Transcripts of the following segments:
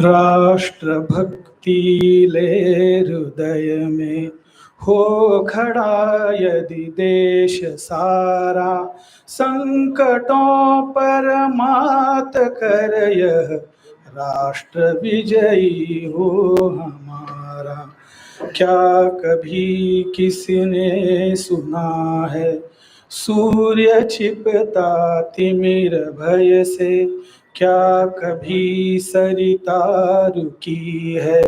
राष्ट्रभक्ति ले हृदय में हो खड़ा यदि देश सारा, संकटों पर मात कर यह राष्ट्र विजयी हो हमारा। क्या कभी किसने सुना है सूर्य छिपता तिमिर भय से? क्या कभी सरिता रुकी है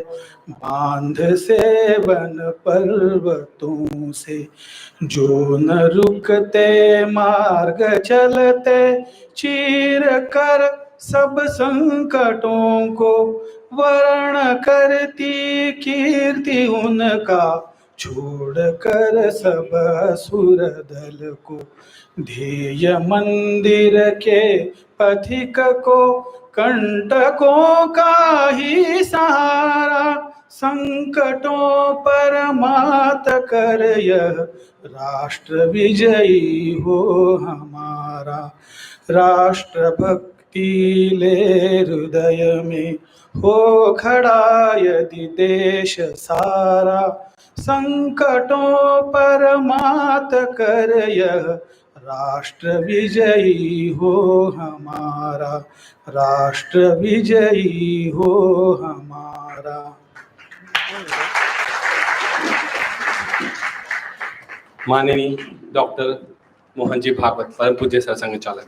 बांध से वन पर्वतों से? जो न रुकते मार्ग चलते चीर कर सब संकटों को, वर्ण करती कीर्ति उनका छोड़ कर सब असुर दल को। ध्येय मंदिर के पथिक को कंटकों का ही सहारा, संकटों पर मात कर यह राष्ट्र विजयी हो हमारा। राष्ट्रभक्ति ले हृदय में हो खड़ा यदि देश सारा, संकटों पर मात कर यह राष्ट्र विजयी हो हमारा। राष्ट्र विजयी हो हमारा। माननीय डॉक्टर मोहन जी भागवत, परम पूज्य सरसंघ चालक।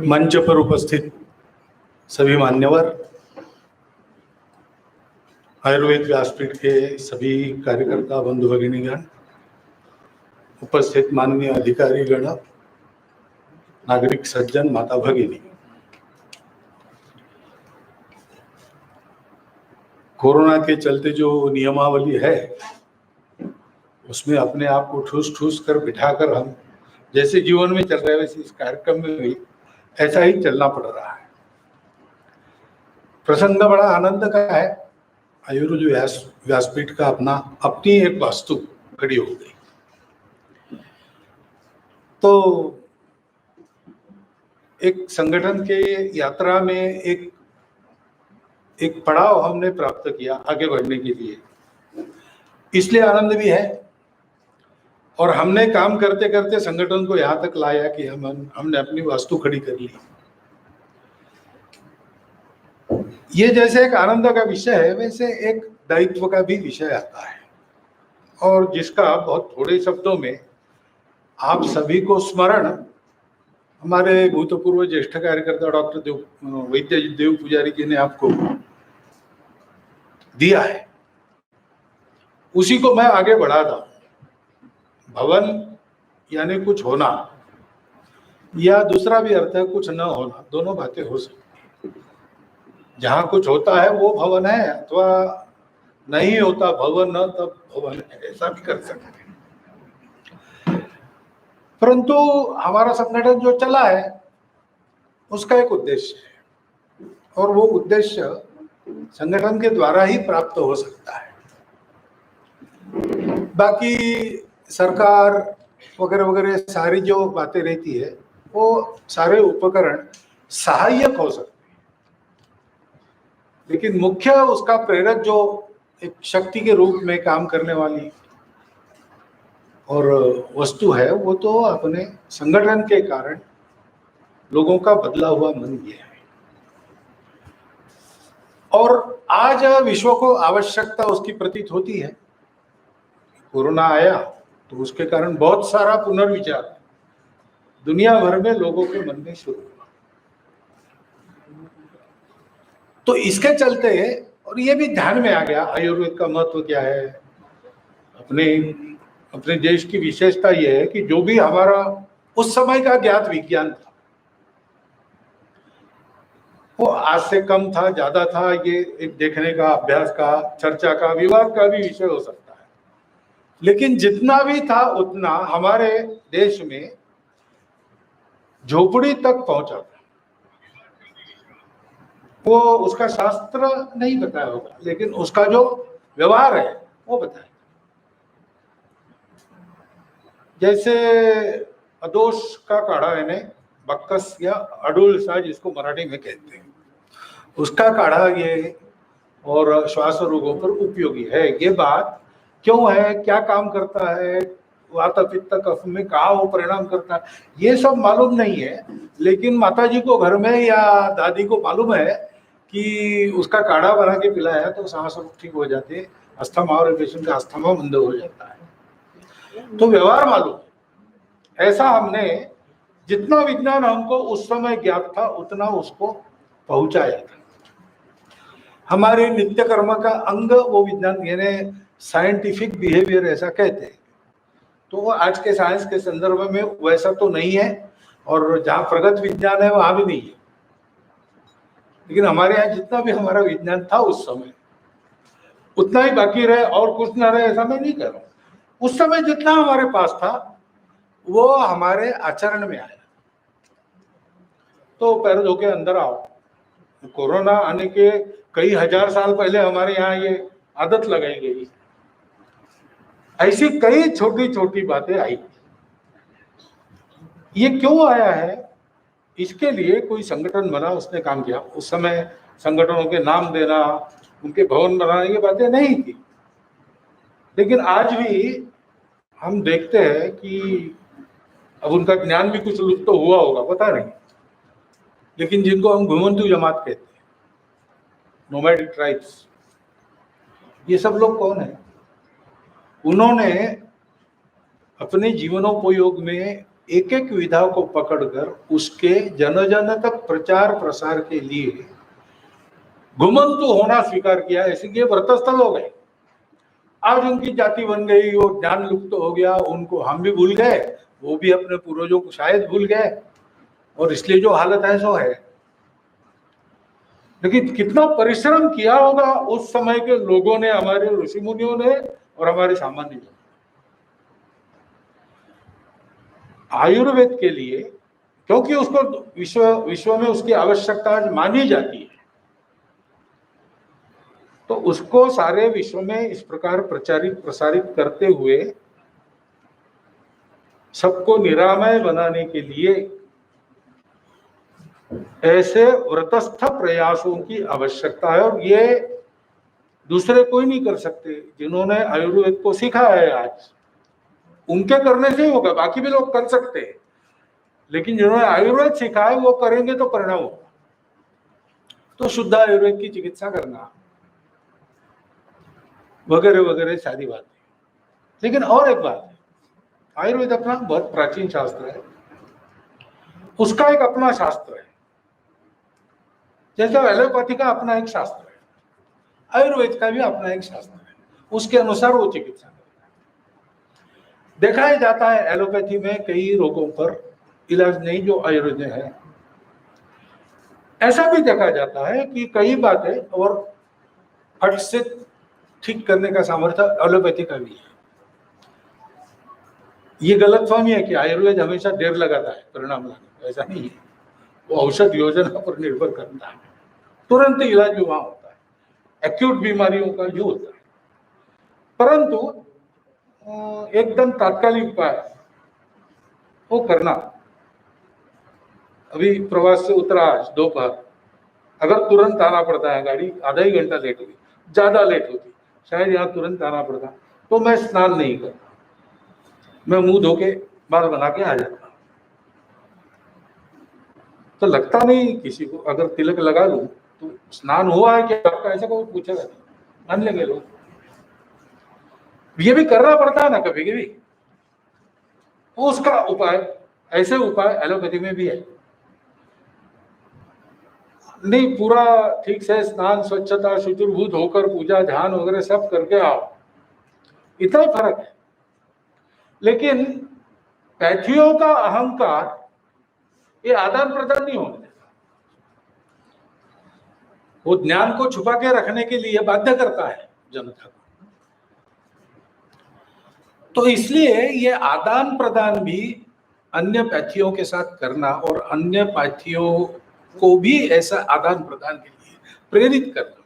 मंच पर उपस्थित सभी मान्यवर, आयुर्वेद व्यासपीठ के सभी कार्यकर्ता बंधु भगिनीगण, उपस्थित माननीय अधिकारी गण, नागरिक सज्जन, माता भगिनी, कोरोना के चलते जो नियमावली है उसमें अपने आप को ठूस ठूस कर बिठाकर हम जैसे जीवन में चल रहे हैं वैसे इस कार्यक्रम में भी ऐसा ही चलना पड़ रहा है। प्रसंग बड़ा आनंद का है। आयुर्वेद व्यासपीठ का अपनी एक वास्तु खड़ी हो गई। तो एक संगठन के यात्रा में एक पड़ाव हमने प्राप्त किया आगे बढ़ने के लिए, इसलिए आनंद भी है। और हमने काम करते करते संगठन को यहाँ तक लाया कि हमने अपनी वास्तु खड़ी कर ली। ये जैसे एक आनंद का विषय है, वैसे एक दायित्व का भी विषय आता है, और जिसका बहुत थोड़े शब्दों में आप सभी को स्मरण हमारे भूतपूर्व ज्येष्ठ कार्यकर्ता डॉक्टर वैद्य देव पुजारी जी ने आपको दिया है, उसी को मैं आगे बढ़ाता हूं। भवन यानी कुछ होना, या दूसरा भी अर्थ है कुछ न होना, दोनों बातें हो सकती हैं। जहां कुछ होता है वो भवन है, अथवा नहीं होता भवन न तब भवन है, ऐसा भी कर सकते हैं। परंतु हमारा संगठन जो चला है उसका एक उद्देश्य है, और वो उद्देश्य संगठन के द्वारा ही प्राप्त हो सकता है। बाकी सरकार वगैरह वगैरह सारी जो बातें रहती है वो सारे उपकरण सहायक हो सकते हैं, लेकिन मुख्य उसका प्रेरक जो एक शक्ति के रूप में काम करने वाली और वस्तु है वो तो अपने संगठन के कारण लोगों का बदला हुआ मन ये है। और आज विश्व को आवश्यकता उसकी प्रतीत होती है। कोरोना आया तो उसके कारण बहुत सारा पुनर्विचार दुनिया भर में लोगों के मन में शुरू हुआ। तो इसके चलते, और ये भी ध्यान में आ गया आयुर्वेद का महत्व क्या है। अपने देश की विशेषता यह है कि जो भी हमारा उस समय का ज्ञात विज्ञान था वो आज से कम था, ज्यादा था, ये एक देखने का, अभ्यास का, चर्चा का, विवाद का भी विषय हो सकता है। लेकिन जितना भी था उतना हमारे देश में झोपड़ी तक पहुंचा था। वो उसका शास्त्र नहीं बताया होगा, लेकिन उसका जो व्यवहार है वो बताया। जैसे अदोष का काढ़ा है, बक्कस या अडुलसा जिसको मराठी में कहते हैं, उसका काढ़ा ये और श्वास रोगों पर उपयोगी है। ये बात क्यों है, क्या काम करता है, वात पित्त कफ में कहाँ वो परिणाम करता है, ये सब मालूम नहीं है। लेकिन माताजी को घर में या दादी को मालूम है कि उसका काढ़ा बना के पिलाया तो सांस ठीक हो जाती है, अस्थमा और पेशेंट का अस्थमा बंद हो जाता है। तो व्यवहार मालूम, ऐसा हमने जितना विज्ञान हमको उस समय ज्ञात था उतना उसको पहुंचाया था। हमारे नित्य कर्म का अंग वो विज्ञान, यानी साइंटिफिक बिहेवियर ऐसा कहते हैं। तो वो आज के साइंस के संदर्भ में वैसा तो नहीं है, और जहाँ प्रगत विज्ञान है वहां भी नहीं है। लेकिन हमारे यहाँ जितना भी हमारा विज्ञान था उस समय उतना ही बाकी रहे और कुछ ना रहे, ऐसा मैं नहीं कह रहा हूँ। उस समय जितना हमारे पास था वो हमारे आचरण में आया। तो पैर धो के अंदर आओ। कोरोना आने के कई हजार साल पहले हमारे यहाँ ये आदत लगाई गई। ऐसी कई छोटी छोटी बातें आई। ये क्यों आया है, इसके लिए कोई संगठन बना, उसने काम किया। उस समय संगठनों के नाम देना, उनके भवन बनाने की बातें नहीं थी। लेकिन आज भी हम देखते हैं कि अब उनका ज्ञान भी कुछ लुप्त तो हुआ होगा, पता नहीं। लेकिन जिनको हम घुमंतु जमात कहते हैं, नोमैडिक ट्राइब्स, ये सब लोग कौन है? उन्होंने अपने जीवनोपयोग में एक एक विधा को पकड़कर उसके जन जन तक प्रचार प्रसार के लिए घुमंतु होना स्वीकार किया। ऐसे ये व्रतस्थ लोग हैं। आज उनकी जाति बन गई, वो ज्ञान लुप्त हो गया, उनको हम भी भूल गए, वो भी अपने पूर्वजों को शायद भूल गए, और इसलिए जो हालत है सो है। लेकिन कितना परिश्रम किया होगा उस समय के लोगों ने, हमारे ऋषि मुनियों ने और हमारे सामान्य लोग। आयुर्वेद के लिए, क्योंकि उसको विश्व में उसकी आवश्यकता मानी जाती है, तो उसको सारे विश्व में इस प्रकार प्रचारित प्रसारित करते हुए सबको निरामय बनाने के लिए ऐसे व्रतस्थ प्रयासों की आवश्यकता है। और ये दूसरे कोई नहीं कर सकते। जिन्होंने आयुर्वेद को सीखा है आज, उनके करने से ही होगा। बाकी भी लोग कर सकते हैं, लेकिन जिन्होंने आयुर्वेद सीखा है वो करेंगे तो परिणाम होगा। तो शुद्ध आयुर्वेद की चिकित्सा करना वगैरह वगैरह सारी बात है। लेकिन और एक बात है, आयुर्वेद अपना बहुत प्राचीन शास्त्र है, उसका एक अपना शास्त्र है। जैसे एलोपैथी का अपना एक शास्त्र है, आयुर्वेद का भी अपना एक शास्त्र है, उसके अनुसार वो चिकित्सा करता है। देखा ही जाता है एलोपैथी में कई रोगों पर इलाज नहीं जो आयुर्वेद में है। ऐसा भी देखा जाता है कि कई बातें और फट से ठीक करने का सामर्थ्य एलोपैथी का भी है। ये गलतफहमी है कि आयुर्वेद हमेशा देर लगाता है परिणाम लाने में, ऐसा नहीं है। वो औषध योजना पर निर्भर करता है, तुरंत इलाज भी वहां होता है, एक्यूट बीमारियों का भी होता है। परंतु एकदम तात्कालिक उपाय वो करना। अभी प्रवास से उतरा आज दोपहर, अगर तुरंत आना पड़ता है, गाड़ी आधा ही घंटा लेट हुई, ज्यादा लेट होती, शायद यहाँ तुरंत आना पड़ता, तो मैं स्नान नहीं करता, मैं मुंह धो के बाल बना के आ जाता। तो लगता नहीं किसी को, अगर तिलक लगा लूं तो स्नान हुआ है क्या आपका, ऐसा कोई पूछेगा नहीं, मान लेंगे लोग। ये भी करना पड़ता है ना कभी कभी, तो उसका उपाय, ऐसे उपाय एलोपैथी में भी है। नहीं पूरा ठीक से स्नान स्वच्छता शुचिर्भूत होकर पूजा ध्यान वगैरह सब करके आओ, इतना ही फर्क है। लेकिन पैथियों का अहंकार ये आदान प्रदान नहीं होने देता, वो ज्ञान को छुपा के रखने के लिए बाध्य करता है जनता को। तो इसलिए ये आदान प्रदान भी अन्य पैथियों के साथ करना और अन्य पैथियों को भी ऐसा आदान प्रदान के लिए प्रेरित करना,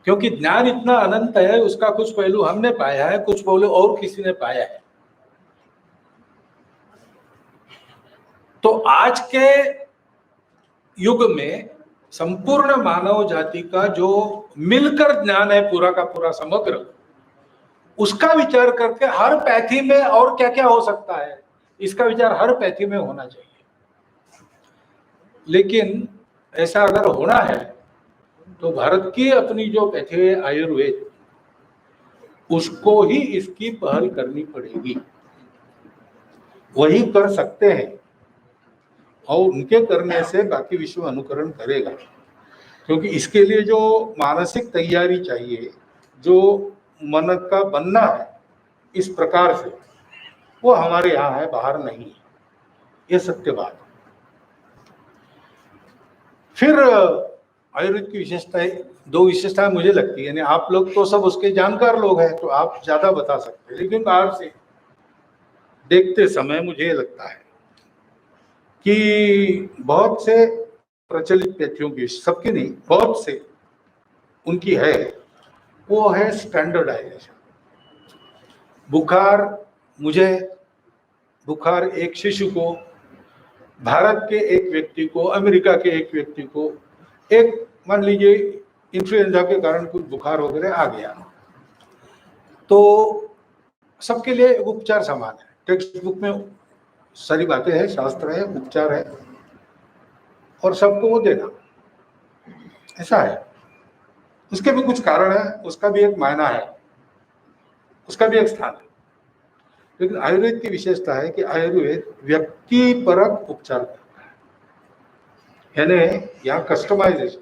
क्योंकि ज्ञान इतना अनंत है, उसका कुछ पहलू हमने पाया है, कुछ पहलू और किसी ने पाया है। तो आज के युग में संपूर्ण मानव जाति का जो मिलकर ज्ञान है पूरा का पूरा समग्र, उसका विचार करके हर पैथी में और क्या क्या हो सकता है, इसका विचार हर पैथी में होना चाहिए। लेकिन ऐसा अगर होना है तो भारत की अपनी जो पैथी है आयुर्वेद, उसको ही इसकी पहल करनी पड़ेगी। वही कर सकते हैं और उनके करने से बाकी विश्व अनुकरण करेगा, क्योंकि इसके लिए जो मानसिक तैयारी चाहिए, जो मन का बनना है इस प्रकार से, वो हमारे यहाँ है, बाहर नहीं है। ये सत्य बात है। फिर आयुर्वेद की विशेषताएं, दो विशेषताएं मुझे लगती है, यानी आप लोग तो सब उसके जानकार लोग हैं तो आप ज्यादा बता सकते हैं, लेकिन बाहर से देखते समय मुझे लगता है कि बहुत से प्रचलित पैथियों की, सबकी नहीं, बहुत से उनकी है, वो है स्टैंडर्डाइजेशन। बुखार एक शिशु को, भारत के एक व्यक्ति को, अमेरिका के एक व्यक्ति को, एक मान लीजिए इन्फ्लुएंजा के कारण कुछ बुखार वगैरह आ गया, तो सबके लिए उपचार समान है। टेक्स्ट बुक में सारी बातें हैं, शास्त्र है, उपचार है, और सबको वो देना, ऐसा है। उसके भी कुछ कारण है, उसका भी एक मायना है, उसका भी एक स्थान है। लेकिन आयुर्वेद की विशेषता है कि आयुर्वेद व्यक्ति परक उपचार करता है, यानी यहाँ कस्टमाइजेशन,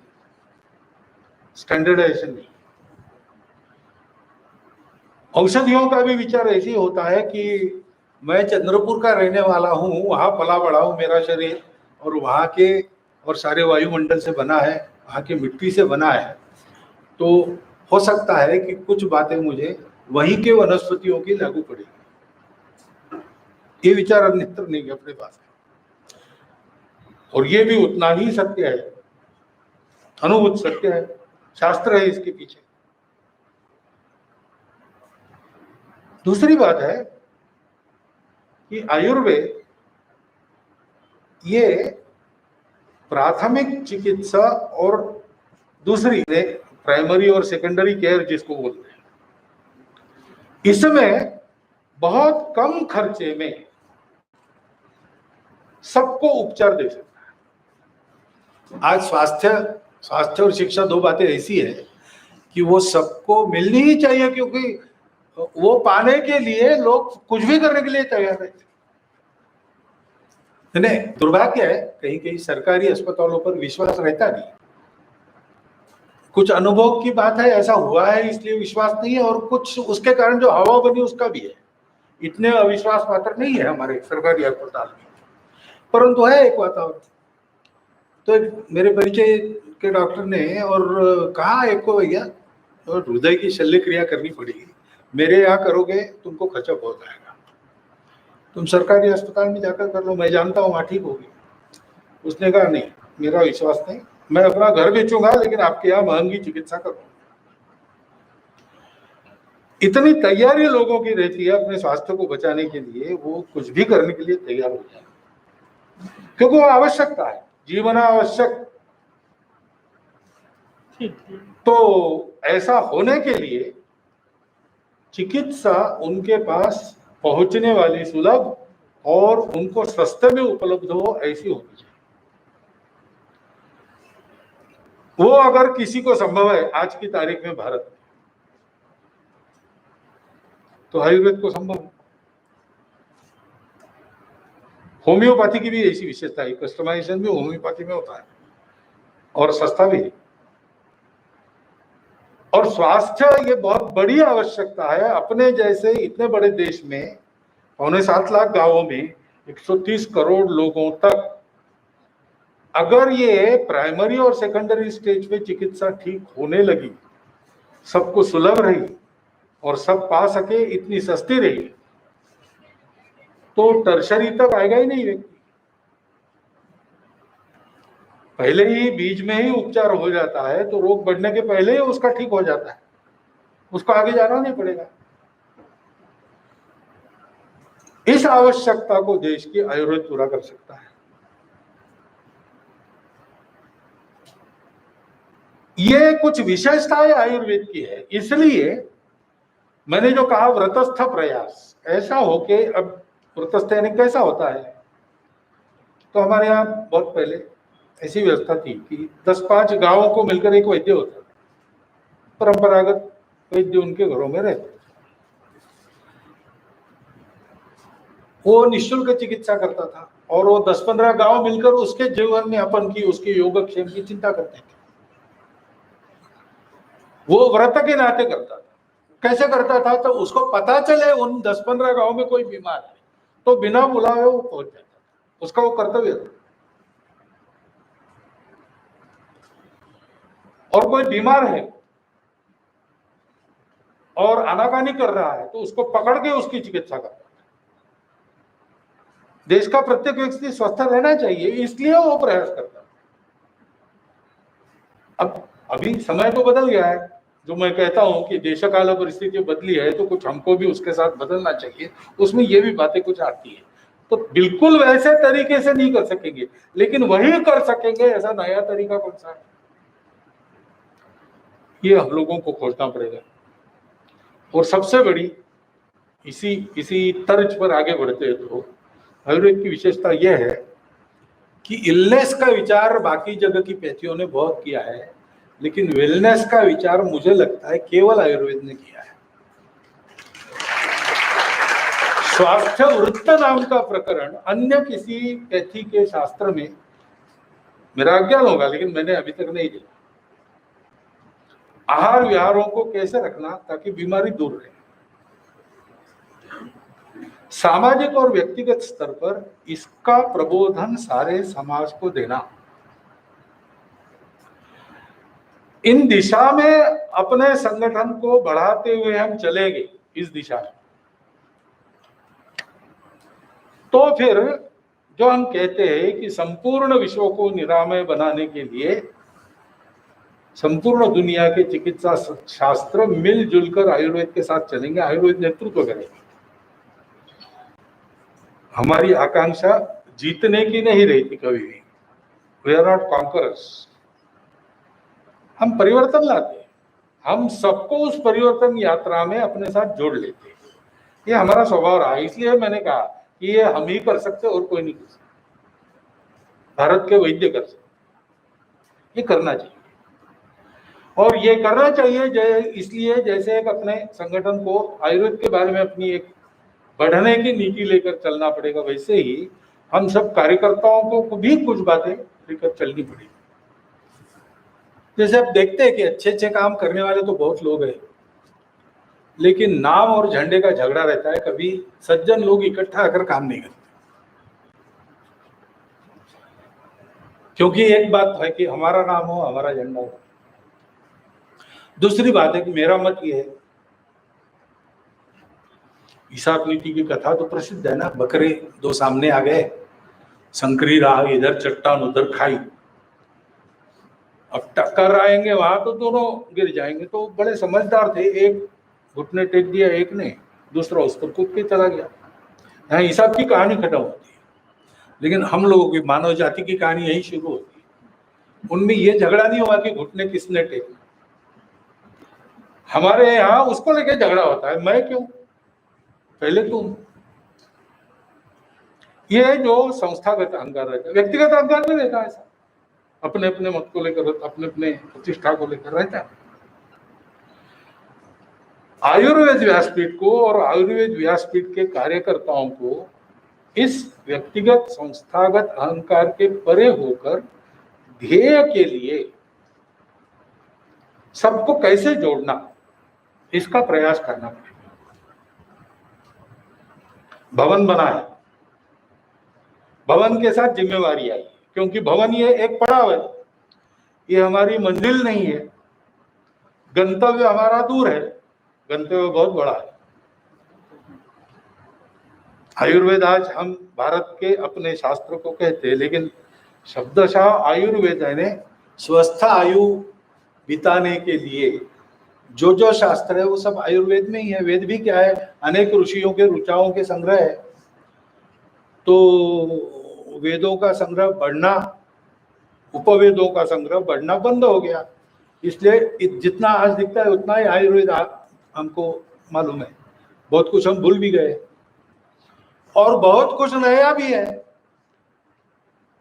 स्टैंडर्डाइजेशन नहीं। औषधियों का भी विचार ऐसे होता है कि मैं चंद्रपुर का रहने वाला हूँ, वहाँ पला बड़ा हूँ, मेरा शरीर और वहाँ के और सारे वायुमंडल से बना है, वहाँ की मिट्टी से बना है, तो हो सकता है कि कुछ बातें मुझे वहीं के वनस्पतियों की लागू पड़ेगी। ये विचार अन्यत्र नहीं अपने पास है, और ये भी उतना ही सत्य है, अनुभूत सत्य है, शास्त्र है इसके पीछे। दूसरी बात है कि आयुर्वेद ये प्राथमिक चिकित्सा और दूसरी प्राइमरी और सेकेंडरी केयर जिसको बोलते हैं, इसमें बहुत कम खर्चे में सबको उपचार दे सकता है। आज स्वास्थ्य और शिक्षा दो बातें ऐसी है कि वो सबको मिलनी ही चाहिए, क्योंकि वो पाने के लिए लोग कुछ भी करने के लिए तैयार रहते। नहीं, दुर्भाग्य है कहीं कहीं सरकारी अस्पतालों पर विश्वास रहता नहीं। कुछ अनुभव की बात है, ऐसा हुआ है इसलिए विश्वास नहीं है, और कुछ उसके कारण जो हवा बनी उसका भी है। इतने अविश्वास पात्र नहीं है हमारे सरकारी अस्पताल में, परंतु है एक वातावरण। तो मेरे परिचय के डॉक्टर ने और कहा एक को, भैया हृदय की शल्य क्रिया करनी पड़ेगी, मेरे यहाँ करोगे तुमको खर्चा बहुत आएगा, तुम सरकारी अस्पताल में जाकर कर लो, मैं जानता हूँ वहाँ ठीक होगी। उसने कहा नहीं, मेरा विश्वास नहीं, मैं अपना घर बेचूंगा लेकिन आपके यहाँ महंगी चिकित्सा करूंगा। इतनी तैयारी लोगों की रहती है अपने स्वास्थ्य को बचाने के लिए, वो कुछ भी करने के लिए तैयार हो जाए, क्योंकि वो आवश्यकता है, जीवन आवश्यक। तो ऐसा होने के लिए चिकित्सा उनके पास पहुंचने वाली, सुलभ और उनको सस्ते में उपलब्ध हो, ऐसी होनी चाहिए। वो अगर किसी को संभव है आज की तारीख में भारत में, तो आयुर्वेद को संभव है। होम्योपैथी की भी ऐसी विशेषता है, कस्टमाइजेशन भी होम्योपैथी में होता है और सस्ता भी है। और स्वास्थ्य ये बहुत बड़ी आवश्यकता है। अपने जैसे इतने बड़े देश में 7.25 लाख गांवों में 130 करोड़ लोगों तक अगर ये प्राइमरी और सेकेंडरी स्टेज पे चिकित्सा ठीक होने लगी, सबको सुलभ रही और सब पा सके, इतनी सस्ती रही, तो टर्शरी तक आएगा ही नहीं व्यक्ति। पहले ही बीज में ही उपचार हो जाता है तो रोग बढ़ने के पहले ही उसका ठीक हो जाता है, उसको आगे जाना नहीं पड़ेगा। इस आवश्यकता को देश की आयुर्वेद पूरा कर सकता है। ये कुछ विशेषताएं आयुर्वेद की है, इसलिए मैंने जो कहा व्रतस्थ प्रयास, ऐसा हो के, अब व्रतस्थ यानी कैसा होता है, तो हमारे यहाँ बहुत पहले ऐसी व्यवस्था थी कि 10-5 गांवों को मिलकर एक वैद्य होता था, परंपरागत वैद्य उनके घरों में रहते, वो निःशुल्क चिकित्सा करता था और वो 10-15 गांव मिलकर उसके जीवन में अपन की, उसके योगक्षेम की चिंता करते थे। वो व्रत के नाते करता था। कैसे करता था, तो उसको पता चले उन 10-15 गांव में कोई बीमार है तो बिना बुलाए वो पहुंच जाता था, उसका वो कर्तव्य था। और कोई बीमार है और आनाकानी कर रहा है तो उसको पकड़ के उसकी चिकित्सा करता था। देश का प्रत्येक व्यक्ति स्वस्थ रहना चाहिए, इसलिए वो प्रयास करता है। अब अभी समय तो बदल गया है, जो मैं कहता हूं कि देशकाल परिस्थिति बदली है तो कुछ हमको भी उसके साथ बदलना चाहिए, उसमें ये भी बातें कुछ आती है। तो बिल्कुल वैसे तरीके से नहीं कर सकेंगे, लेकिन वही कर सकेंगे ऐसा नया तरीका कौन सा है, ये हम लोगों को खोजना पड़ेगा। और सबसे बड़ी इसी तर्ज पर आगे बढ़ते हैं तो आयुर्वेद की विशेषता यह है कि इलनेस का विचार बाकी जगह की पैथियों ने बहुत किया है, लेकिन वेलनेस का विचार मुझे लगता है केवल आयुर्वेद ने किया है। स्वास्थ्य वृत्त नाम का प्रकरण अन्य किसी पैथी के शास्त्र में, मेरा अज्ञान होगा लेकिन मैंने अभी तक नहीं देखा। आहार विहारों को कैसे रखना ताकि बीमारी दूर रहे, सामाजिक और व्यक्तिगत स्तर पर इसका प्रबोधन सारे समाज को देना, इन दिशा में अपने संगठन को बढ़ाते हुए हम चलेंगे इस दिशा में, तो फिर जो हम कहते हैं कि संपूर्ण विश्व को निरामय बनाने के लिए संपूर्ण दुनिया के चिकित्सा शास्त्र मिलजुल कर आयुर्वेद के साथ चलेंगे, आयुर्वेद नेतृत्व करेंगे। हमारी आकांक्षा जीतने की नहीं रहती कभी भी, वी आर नॉट कॉन्करर्स, हम परिवर्तन लाते हैं, हम सबको उस परिवर्तन यात्रा में अपने साथ जोड़ लेते हैं, ये हमारा स्वभाव रहा है। इसलिए मैंने कहा कि ये हम ही कर सकते और कोई नहीं कर सकता, भारत के वैद्य कर सकते, ये करना चाहिए। और ये करना चाहिए इसलिए जैसे एक अपने संगठन को आयुर्वेद के बारे में अपनी एक बढ़ने की नीति लेकर चलना पड़ेगा, वैसे ही हम सब कार्यकर्ताओं को भी कुछ बातें लेकर चलनी पड़ेगी। जैसे आप देखते हैं कि अच्छे अच्छे काम करने वाले तो बहुत लोग हैं, लेकिन नाम और झंडे का झगड़ा रहता है, कभी सज्जन लोग इकट्ठा आकर काम नहीं करते। क्योंकि एक बात है कि हमारा नाम हो, हमारा झंडा हो। दूसरी बात है कि मेरा मत ये है, ईसाक नीति की कथा तो प्रसिद्ध है ना, बकरे दो सामने आ गए, संकरी राह इधर चट्टान उधर खाई, अब टक्कर आएंगे वहां तो दोनों गिर जाएंगे। तो बड़े समझदार थे, एक घुटने टेक दिया एक ने, दूसरा उस पर कूद के चला गया। यहाँ ईसाक की कहानी खत्म होती है, लेकिन हम लोगों की मानव जाति की कहानी यही शुरू होती है। उनमें ये झगड़ा नहीं हुआ कि घुटने किसने टेकना, हमारे यहाँ उसको लेके झगड़ा होता है, मैं क्यों, पहले तुम। ये जो संस्थागत अहंकार रहता है, व्यक्तिगत अहंकार नहीं रहता, ऐसा अपने अपने मत को लेकर, अपने अपने प्रतिष्ठा को लेकर रहता है। आयुर्वेद व्यासपीठ को और आयुर्वेद व्यासपीठ के कार्यकर्ताओं को इस व्यक्तिगत संस्थागत अहंकार के परे होकर ध्येय के लिए सबको कैसे जोड़ना, इसका प्रयास करना पड़ेगा। भवन बना है, भवन के साथ जिम्मेवारी आई, क्योंकि भवन ये एक पड़ाव है, ये हमारी मंजिल नहीं है, गंतव्य हमारा दूर है, गंतव्य बहुत बड़ा है। आयुर्वेद आज हम भारत के अपने शास्त्र को कहते हैं, लेकिन शब्दशः आयुर्वेद यानी स्वस्थ आयु बिताने के लिए जो जो शास्त्र है वो सब आयुर्वेद में ही है। वेद भी क्या है, अनेक ऋषियों के ऋचाओं के संग्रह है। तो वेदों का संग्रह बढ़ना, उपवेदों का संग्रह बढ़ना बंद हो गया, इसलिए जितना आज दिखता है उतना ही आयुर्वेद हमको मालूम है। बहुत कुछ हम भूल भी गए और बहुत कुछ नया भी है।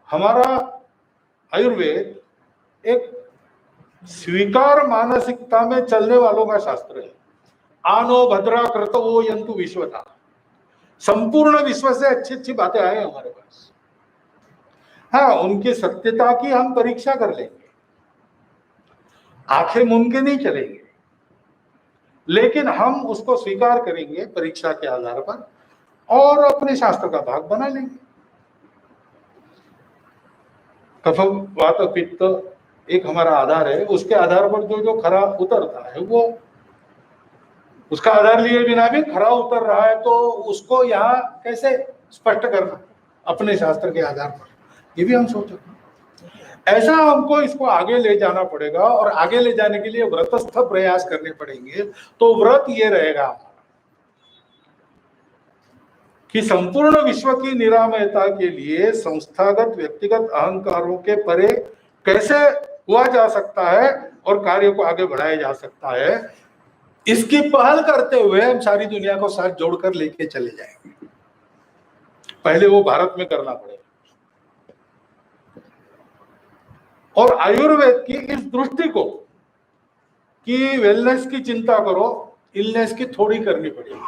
हमारा आयुर्वेद एक स्वीकार मानसिकता में चलने वालों का शास्त्र है। आनो भद्रा कृतवो यंतु विश्वता, संपूर्ण विश्व से अच्छी अच्छी बातें आए हमारे पास। हाँ, उनकी सत्यता की हम परीक्षा कर लेंगे, आंखें मूंद के नहीं चलेंगे, लेकिन हम उसको स्वीकार करेंगे परीक्षा के आधार पर और अपने शास्त्र का भाग बना लेंगे। कफ वात पित्त एक हमारा आधार है, उसके आधार पर जो जो खरा उतरता है वो उसका आधार लिए बिना भी खरा उतर रहा है, तो उसको यहाँ कैसे स्पष्ट करना अपने शास्त्र के आधार पर, ये भी हम सोच सकते हैं। ऐसा हमको इसको आगे ले जाना पड़ेगा और आगे ले जाने के लिए व्रतस्थ प्रयास करने पड़ेंगे। तो व्रत ये रहेगा कि संपूर्ण विश्व की निरामयता के लिए संस्थागत व्यक्तिगत अहंकारों के परे कैसे हुआ जा सकता है और कार्य को आगे बढ़ाया जा सकता है, इसकी पहल करते हुए हम सारी दुनिया को साथ जोड़कर लेके चले जाएंगे। पहले वो भारत में करना पड़ेगा। और आयुर्वेद की इस दृष्टि को कि वेलनेस की चिंता करो, इलनेस की थोड़ी करनी पड़ेगी।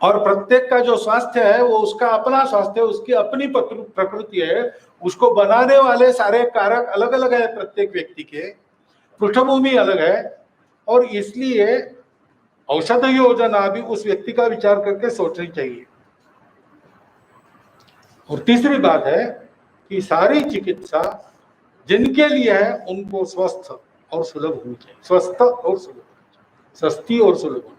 और प्रत्येक का जो स्वास्थ्य है वो उसका अपना स्वास्थ्य है, उसकी अपनी प्रकृति है, उसको बनाने वाले सारे कारक अलग अलग है, प्रत्येक व्यक्ति के पृष्ठभूमि अलग है, और इसलिए औषध योजना भी उस व्यक्ति का विचार करके सोचनी चाहिए। और तीसरी बात है कि सारी चिकित्सा जिनके लिए है उनको स्वस्थ और सुलभ होनी चाहिए, स्वस्थ और सुलभ, सस्ती और सुलभ होनी चाहिए।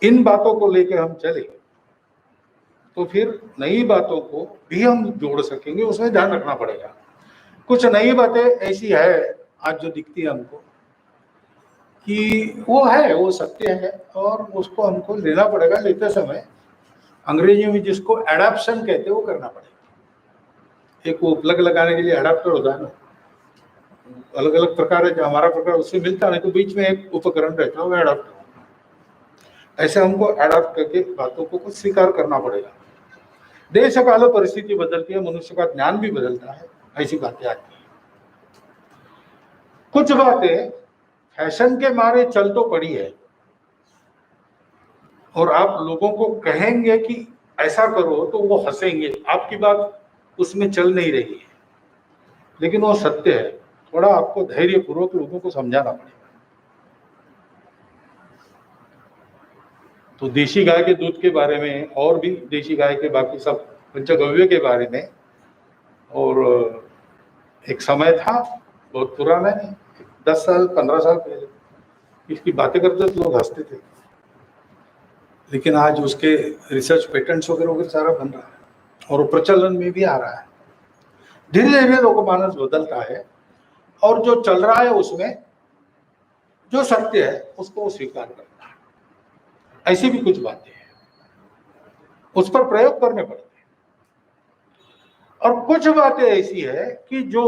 इन बातों को लेकर हम चले तो फिर नई बातों को भी हम जोड़ सकेंगे, उसमें ध्यान रखना पड़ेगा। कुछ नई बातें ऐसी है आज जो दिखती है हमको कि वो है, वो सत्य है और उसको हमको लेना पड़ेगा। लेते समय अंग्रेजी में जिसको एडाप्शन कहते हैं वो करना पड़ेगा। एक वो प्लग लगाने के लिए एडाप्टर होता है ना, अलग अलग प्रकार है, जो हमारा प्रकार उससे मिलता है, तो बीच में एक उपकरण रहता है वो एडाप्टर। ऐसे हमको एडाप्ट करके बातों को कुछ स्वीकार करना पड़ेगा। देश काल परिस्थिति बदलती है, मनुष्य का ज्ञान भी बदलता है, ऐसी बातें आती हैं। कुछ बातें फैशन के मारे चल तो पड़ी है और आप लोगों को कहेंगे कि ऐसा करो तो वो हंसेंगे, आपकी बात उसमें चल नहीं रही है, लेकिन वो सत्य है। थोड़ा आपको धैर्यपूर्वक लोगों को समझाना पड़ेगा। तो देशी गाय के दूध के बारे में और भी देशी गाय के बाकी सब पंचगव्य के बारे में, और एक समय था बहुत पुराना है, 10 साल 15 साल पहले इसकी बातें करते तो लोग हंसते थे, लेकिन आज उसके रिसर्च पेटेंट्स वगैरह सारा बन रहा है और प्रचलन में भी आ रहा है। धीरे धीरे लोकमानस बदलता है और जो चल रहा है उसमें जो सत्य है उसको स्वीकार करता है। ऐसी भी कुछ बातें हैं, उस पर प्रयोग करने पड़ते हैं। और कुछ बातें ऐसी है कि जो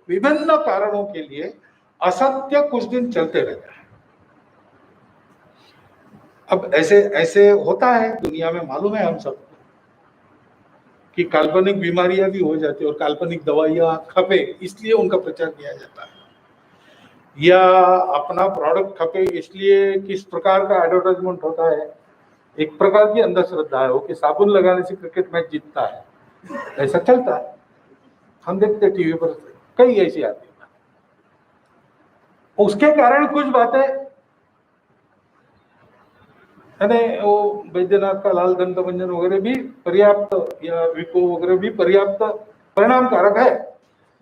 विभिन्न कारणों के लिए असत्य कुछ दिन चलते रहता है। अब ऐसे ऐसे होता है दुनिया में, मालूम है हम सबको कि काल्पनिक बीमारियां भी हो जाती है और काल्पनिक दवाइयां खपे इसलिए उनका प्रचार किया जाता है, या अपना प्रोडक्ट खपे इसलिए किस प्रकार का एडवर्टाइजमेंट होता है। एक प्रकार की अंधश्रद्धा है वो कि साबुन लगाने से क्रिकेट मैच जीतता है, ऐसा चलता है। हम देखते टीवी पर कई ऐसी आती है। उसके कारण कुछ बातें वो बैद्यनाथ का लाल दंतमंजन वगैरह भी पर्याप्त, या विको वगैरह भी पर्याप्त परिणामकारक है,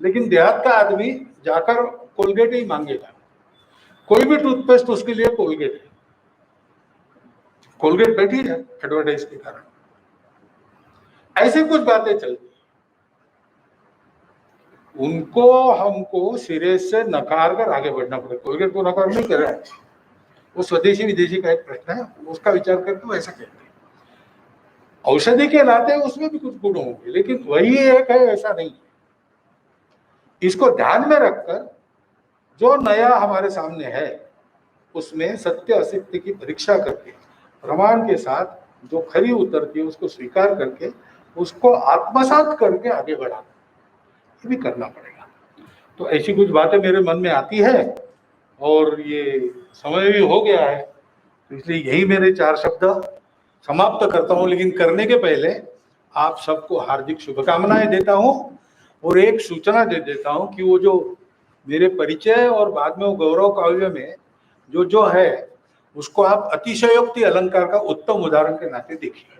लेकिन देहात का आदमी जाकर कोलगेट ही मांगेगा। कोई भी टूथपेस्ट उसके लिए कोलगेट है, कोलगेट बैठी है एडवर्टाइज के कारण। ऐसी कुछ बातें चलती, उनको हमको सिरे से नकार कर आगे बढ़ना पड़ेगा। कोई अगर को नकार नहीं कर रहा है, वो स्वदेशी विदेशी का एक प्रश्न है, उसका विचार करके वो ऐसा कहते हैं। औषधि के नाते उसमें भी कुछ गुण होंगे, लेकिन वही एक है ऐसा नहीं है। इसको ध्यान में रखकर जो नया हमारे सामने है उसमें सत्य असत्य की परीक्षा करके प्रमाण के साथ जो खरी उतरती है उसको स्वीकार करके उसको आत्मसात करके आगे बढ़ाना, ये भी करना पड़ेगा। तो ऐसी कुछ बातें मेरे मन में आती है और ये समय भी हो गया है, तो इसलिए यही मेरे 4 शब्द समाप्त करता हूँ। लेकिन करने के पहले आप सबको हार्दिक शुभकामनाएं देता हूँ और एक सूचना दे देता हूँ कि वो जो मेरे परिचय और बाद में वो गौरव काव्य में जो जो है उसको आप अतिशयोक्ति अलंकार का उत्तम उदाहरण के नाते देखिए।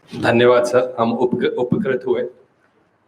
धन्यवाद सर, हम उपकृत हुए।